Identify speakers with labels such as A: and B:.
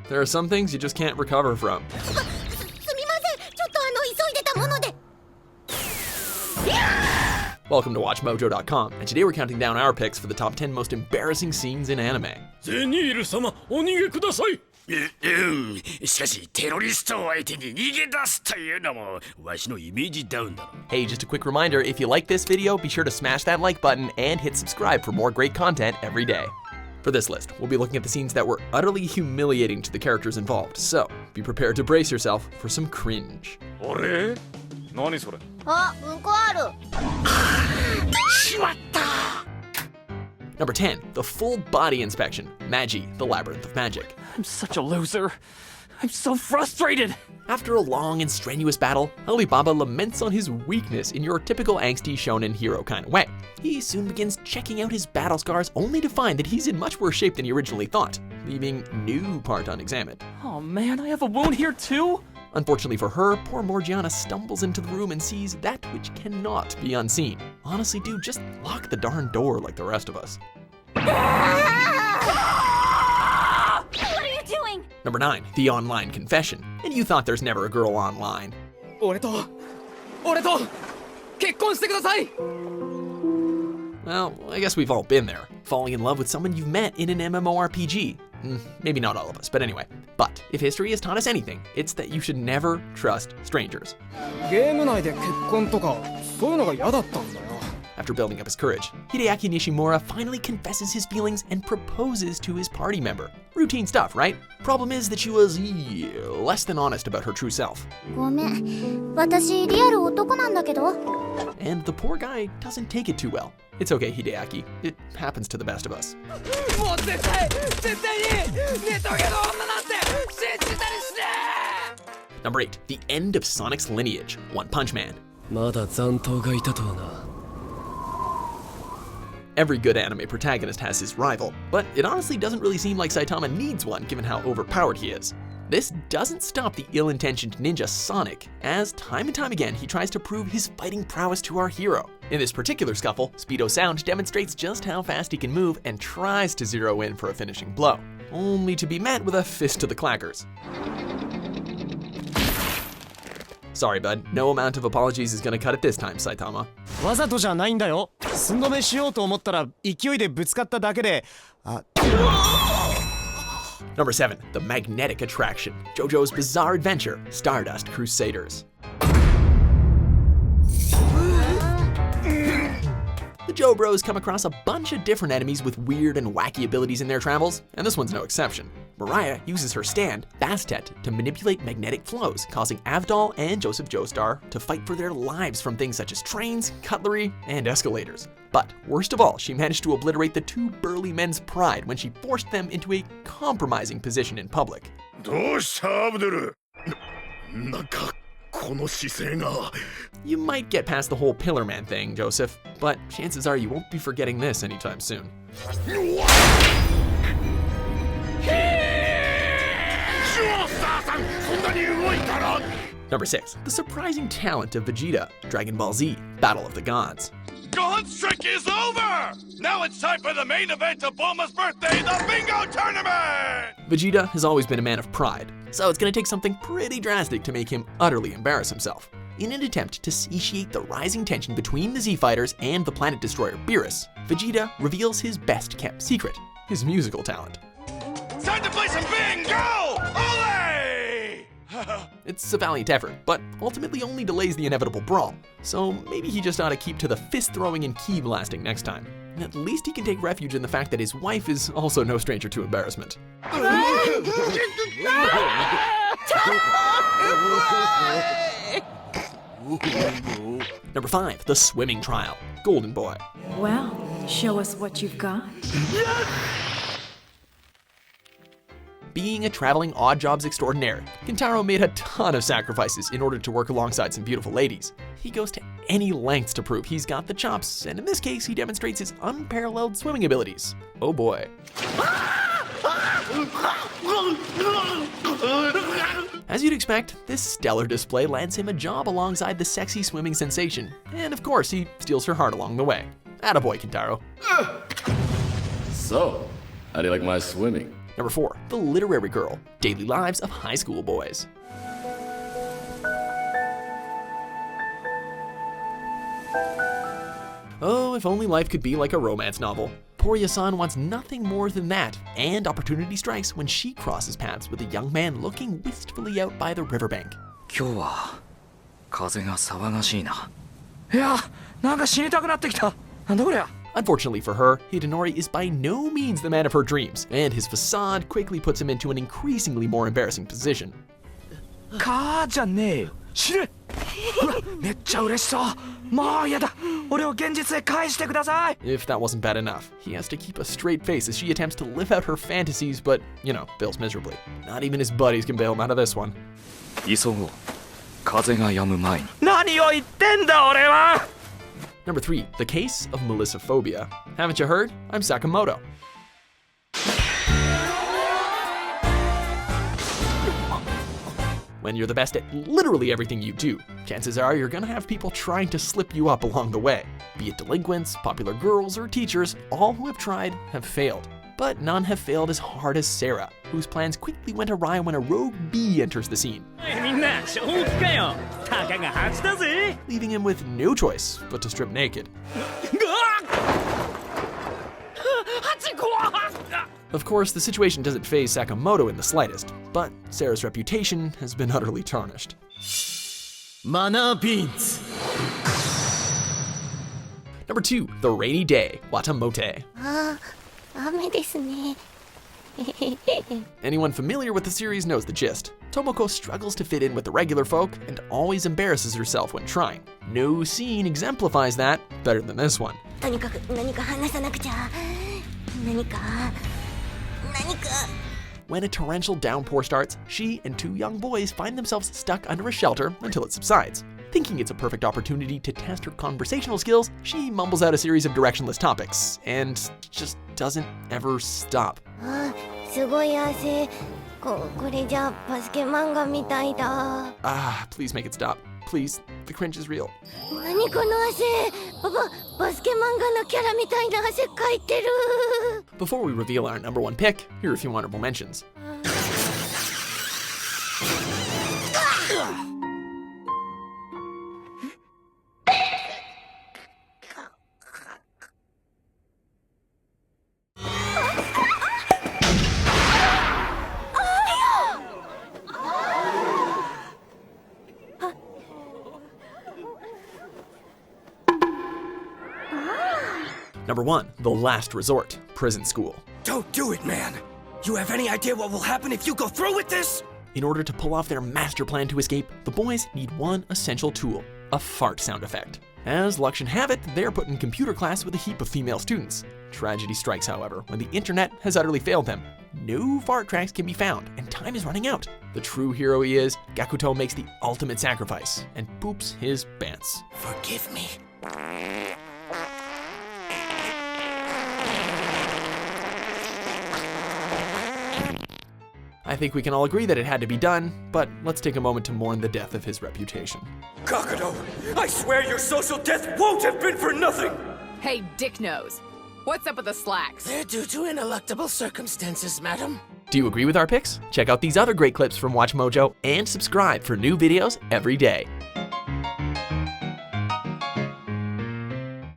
A: there are some things you just can't recover from. Welcome to WatchMojo.com, and today we're counting down our picks for the top 10 most embarrassing scenes in anime.
B: ゼニール様、お逃げください。
C: しかしテロリストを相手に逃げ出すというのもわしのイメージダウンだろ。
A: Hey, just a quick reminder, if you like this video, be sure to smash that like button and hit subscribe for more great content every day. For this list, we'll be looking at the scenes that were utterly humiliating to the characters involved, so be prepared to brace yourself for some cringe.
B: あれ？何それ？
D: あ、うんこある。
C: しまった。
A: Number 10, the full body inspection, Magi, the Labyrinth of Magic.
E: I'm such a loser. I'm so frustrated.
A: After a long and strenuous battle, Alibaba laments on his weakness in your typical angsty shonen hero kind of way. He soon begins checking out his battle scars only to find that he's in much worse shape than he originally thought, leaving new part unexamined.
E: Oh man, I have a wound here too?
A: Unfortunately for her, poor Morgiana stumbles into the room and sees that which cannot be unseen. Honestly, dude, just lock the darn door like the rest of us.
D: What are you doing?
A: Number 9, the online confession. And you thought there's never a girl online.
E: 俺と結婚してください!
A: Well, I guess we've all been there. Falling in love with someone you've met in an MMORPG. Maybe not all of us, but anyway. But if history has taught us anything, it's that you should never trust strangers.
E: ゲーム内で結婚とかそういうのが嫌だったんだよ。
A: After building up his courage, Hideaki Nishimura finally confesses his feelings and proposes to his party member. Routine stuff, right? Problem is that she was less than honest about her true self.
D: ごめん、私リアル男なんだけど。
A: And the poor guy doesn't take it too well. It's okay, Hideaki. It happens to the best of us.
E: もう絶対にネトゲの女なんて信じたりしねえ!
A: Number 8, the end of Sonic's lineage, One Punch Man.
B: まだ残党がいたとはな。
A: Every good anime protagonist has his rival, but it honestly doesn't really seem like Saitama needs one given how overpowered he is. This doesn't stop the ill-intentioned ninja Sonic, as time and time again he tries to prove his fighting prowess to our hero. In this particular scuffle, Speedo Sound demonstrates just how fast he can move and tries to zero in for a finishing blow, only to be met with a fist to the clackers. Sorry, bud. No amount of apologies is gonna cut it this time, Saitama.
F: わざとじゃないんだよ。寸止めしようと思ったら勢いでぶつかっただけで。
A: Number 7, the magnetic attraction, JoJo's bizarre adventure, Stardust Crusaders. The Jo Bros come across a bunch of different enemies with weird and wacky abilities in their travels, and this one's no exception. Mariah uses her stand, Bastet, to manipulate magnetic flows, causing Avdol and Joseph Joestar to fight for their lives from things such as trains, cutlery, and escalators. But worst of all, she managed to obliterate the two burly men's pride when she forced them into a compromising position in public.
C: どうしたアブデル？なんかこの姿勢が。
A: You might get past the whole Pillar Man thing, Joseph, but chances are you won't be forgetting this anytime soon. Number 6, the surprising talent of Vegeta, Dragon Ball Z, Battle of the Gods.
C: God's trick is over! Now it's time for the main event of Bulma's birthday, the bingo tournament!
A: Vegeta has always been a man of pride, so it's gonna take something pretty drastic to make him utterly embarrass himself. In an attempt to satiate the rising tension between the Z-Fighters and the planet destroyer Beerus, Vegeta reveals his best-kept secret, his musical talent.
C: It's time to play some bingo! Ole!
A: It's a valiant effort, but ultimately only delays the inevitable brawl, so maybe he just ought to keep to the fist-throwing and key-blasting next time. At least he can take refuge in the fact that his wife is also no stranger to embarrassment. Number 5, the swimming trial, Golden Boy.
G: Well, show us what you've got.
A: Being a traveling odd jobs extraordinaire, Kentaro made a ton of sacrifices in order to work alongside some beautiful ladies. He goes to any lengths to prove he's got the chops, and in this case, he demonstrates his unparalleled swimming abilities. Oh boy. As you'd expect, this stellar display lands him a job alongside the sexy swimming sensation, and of course, he steals her heart along the way. Attaboy, Kentaro.
B: So, how do you like my swimming?
A: Number 4, The Literary Girl, Daily Lives of High School Boys. Oh, if only life could be like a romance novel. Porya-san wants nothing more than that, and opportunity strikes when she crosses paths with a young man looking wistfully out by the riverbank.
E: 今日は風が騒がしいな。いや、なんか死にたくなってきた。なんだこりゃ。
A: Unfortunately for her, Hidenori is by no means the man of her dreams, and his facade quickly puts him into an increasingly more embarrassing position.
E: かーじゃねえよ。死ね。うわ、めっちゃ嬉しそう。もうやだ。俺を現実へ返してください。
A: If that wasn't bad enough, he has to keep a straight face as she attempts to live out her fantasies, but, fails miserably. Not even his buddies can bail him out of this one.
E: 急ごう。風が止む前に。何を言ってんだ俺は。
A: Number 3, The Case of Melissophobia. Haven't you heard? I'm Sakamoto. When you're the best at literally everything you do, chances are you're gonna have people trying to slip you up along the way. Be it delinquents, popular girls, or teachers, all who have tried have failed. But none have failed as hard as Sarah, whose plans quickly went awry when a rogue bee enters the scene, leaving him with no choice but to strip naked. Of course, the situation doesn't faze Sakamoto in the slightest, but Sarah's reputation has been utterly tarnished.
F: Mana beans.
A: Number 2, The Rainy Day, Watamote.
D: 雨ですね。
A: Anyone familiar with the series knows the gist. Tomoko struggles to fit in with the regular folk and always embarrasses herself when trying. No scene exemplifies that better than this one.
D: とにかく何か話さなくちゃ。何か。
A: When a torrential downpour starts, she and 2 young boys find themselves stuck under a shelter until it subsides. Thinking it's a perfect opportunity to test her conversational skills, she mumbles out a series of directionless topics, and just doesn't ever stop.
D: すごい汗。これじゃバスケ漫画みたいだ。
A: Ah, please make it stop. Please, the cringe is real.
D: 何この汗。バスケ漫画のキャラみたいな汗かいてる。
A: Before we reveal our number 1 pick, here are a few honorable mentions. Number 1, The Last Resort, Prison School.
E: Don't do it, man. You have any idea what will happen if you go through with this?
A: In order to pull off their master plan to escape, the boys need one essential tool, a fart sound effect. As luck should have it, they're put in computer class with a heap of female students. Tragedy strikes, however, when the internet has utterly failed them. No fart tracks can be found, and time is running out. The true hero he is, Gakuto makes the ultimate sacrifice and poops his pants.
E: Forgive me.
A: I think we can all agree that it had to be done, but let's take a moment to mourn the death of his reputation.
E: Gakuto, I swear your social death won't have been for nothing!
H: Hey, Dick Nose. What's up with the slacks?
I: They're due to ineluctable circumstances, madam.
A: Do you agree with our picks? Check out these other great clips from WatchMojo and subscribe for new videos every day.